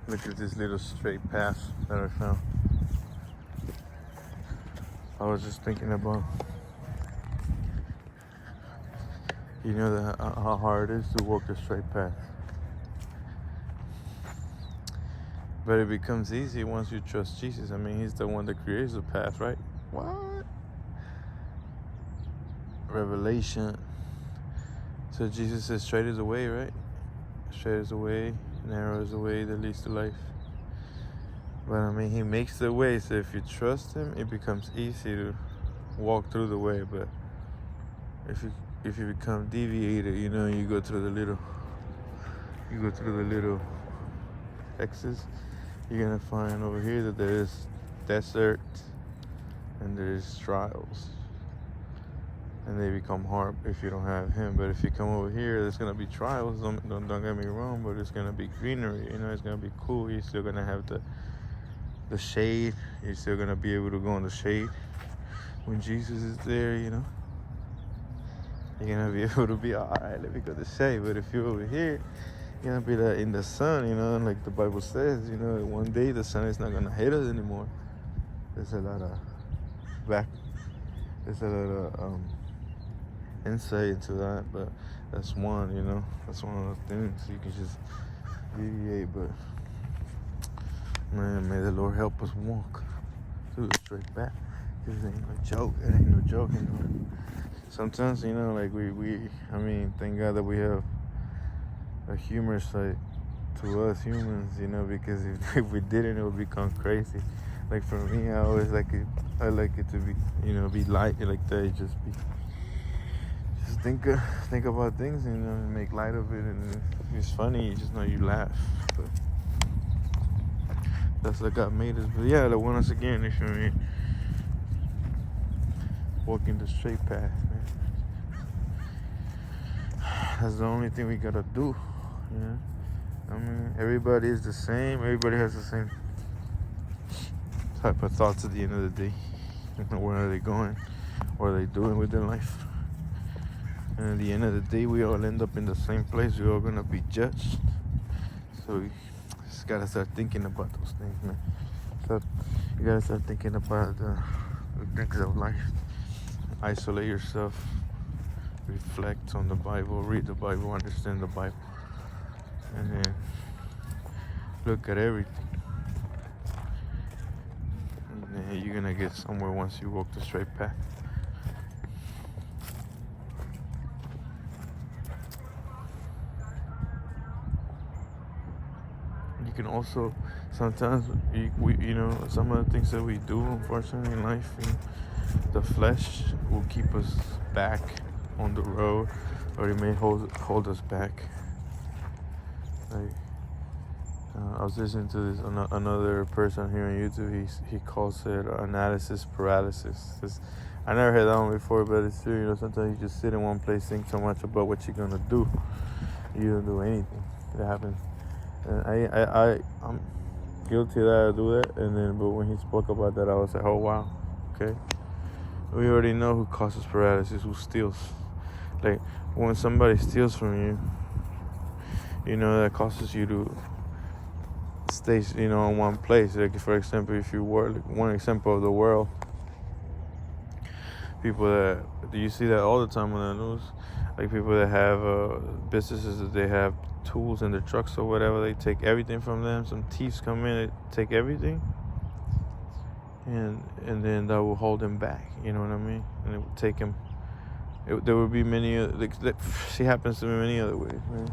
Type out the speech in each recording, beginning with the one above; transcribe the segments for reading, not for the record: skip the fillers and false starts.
Look at this little straight path that I found. I was just thinking about, how hard it is to walk a straight path. But it becomes easy once you trust Jesus. I mean, he's the one that creates the path, right? What? Revelation. So Jesus says straight is the way, right? Straight is the way, narrow is the way that leads to life. But I mean, he makes the way, so if you trust him, it becomes easy to walk through the way. But if you become deviated, you go through the little X's, you're gonna find over here that there is desert and there's trials. And they become hard if you don't have him. But if you come over here, there's gonna be trials. Don't get me wrong, but it's gonna be greenery. It's gonna be cool. You're still gonna have the shade. You're still gonna be able to go in the shade when Jesus is there. You're gonna be able to be alright. Let me go to shade. But if you're over here, you're gonna be in the sun. And like the Bible says, one day the sun is not gonna hit us anymore. There's a lot of insight into that, but that's one, that's one of those things you can just deviate. But man, may the Lord help us walk through the straight path, because it ain't no joke. Sometimes, like thank God that we have a humor side to us humans, because if we didn't, it would become crazy. Like for me, I always like it to be, be light like that. Just think about things and make light of it, and if it's funny, you just know you laugh. But that's what God made us. But yeah, once again, if you walking the straight path, man. That's the only thing we gotta do. Everybody is the same. Everybody has the same type of thoughts at the end of the day. Where are they going? What are they doing with their life? And at the end of the day, we all end up in the same place. We're all gonna be judged. So we just gotta start thinking about those things, man. So you gotta start thinking about the things of life. Isolate yourself. Reflect on the Bible. Read the Bible. Understand the Bible. And then look at everything. And then you're gonna get somewhere once you walk the straight path. You can also sometimes some of the things that we do, unfortunately, in life, the flesh will keep us back on the road, or it may hold us back. Like I was listening to this another person here on YouTube. He calls it analysis paralysis. I never heard that one before, but it's true. Sometimes you just sit in one place, think so much about what you're gonna do, you don't do anything. It happens. And I'm guilty that I do that. But when he spoke about that, I was like, oh wow, okay. We already know who causes paralysis, who steals. Like when somebody steals from you, that causes you to stay, in one place. Like for example, if you were one example of the world, people that you see that all the time on the news, like people that have businesses that they have tools in their trucks or whatever, they take everything from them. Some thieves come in, they take everything, and then that will hold them back. You know what I mean? And it would take him. There would be many. She happens to me many other ways, man.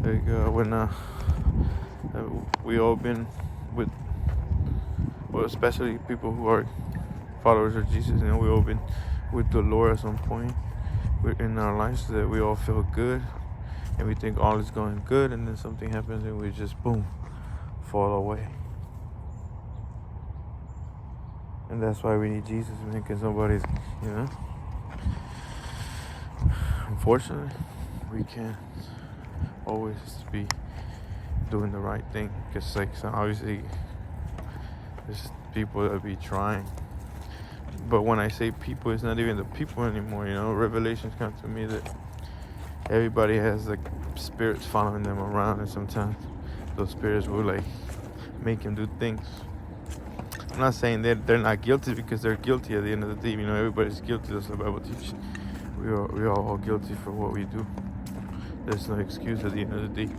Like when we all been with, well, especially people who are followers of Jesus. We all been with the Lord at some point in our lives that we all feel good, and we think all is going good, and then something happens and we just boom, fall away. And that's why we need Jesus, man, because nobody's, unfortunately, we can't always be doing the right thing, because obviously there's people that be trying. But when I say people, it's not even the people anymore. Revelations come to me that everybody has like spirits following them around, and sometimes those spirits will like make him do things. I'm not saying that they're not guilty, because they're guilty at the end of the day. You know, everybody's guilty. That's the Bible teaches. We are all guilty for what we do. There's no excuse at the end of the day.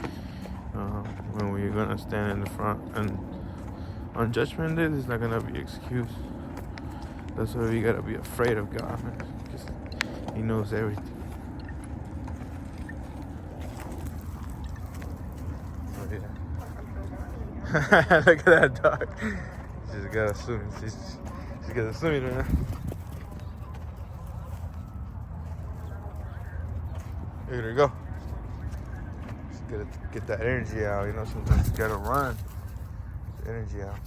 When we're gonna stand in the front and on Judgment Day, there's not gonna be excuse. That's why we gotta be afraid of God, man, because He knows everything. Oh, yeah. Look at that dog. She's got a swimming. She's got a swimming, man. Here we go. Just gotta get that energy out, you know. Sometimes you gotta run. Get the energy out.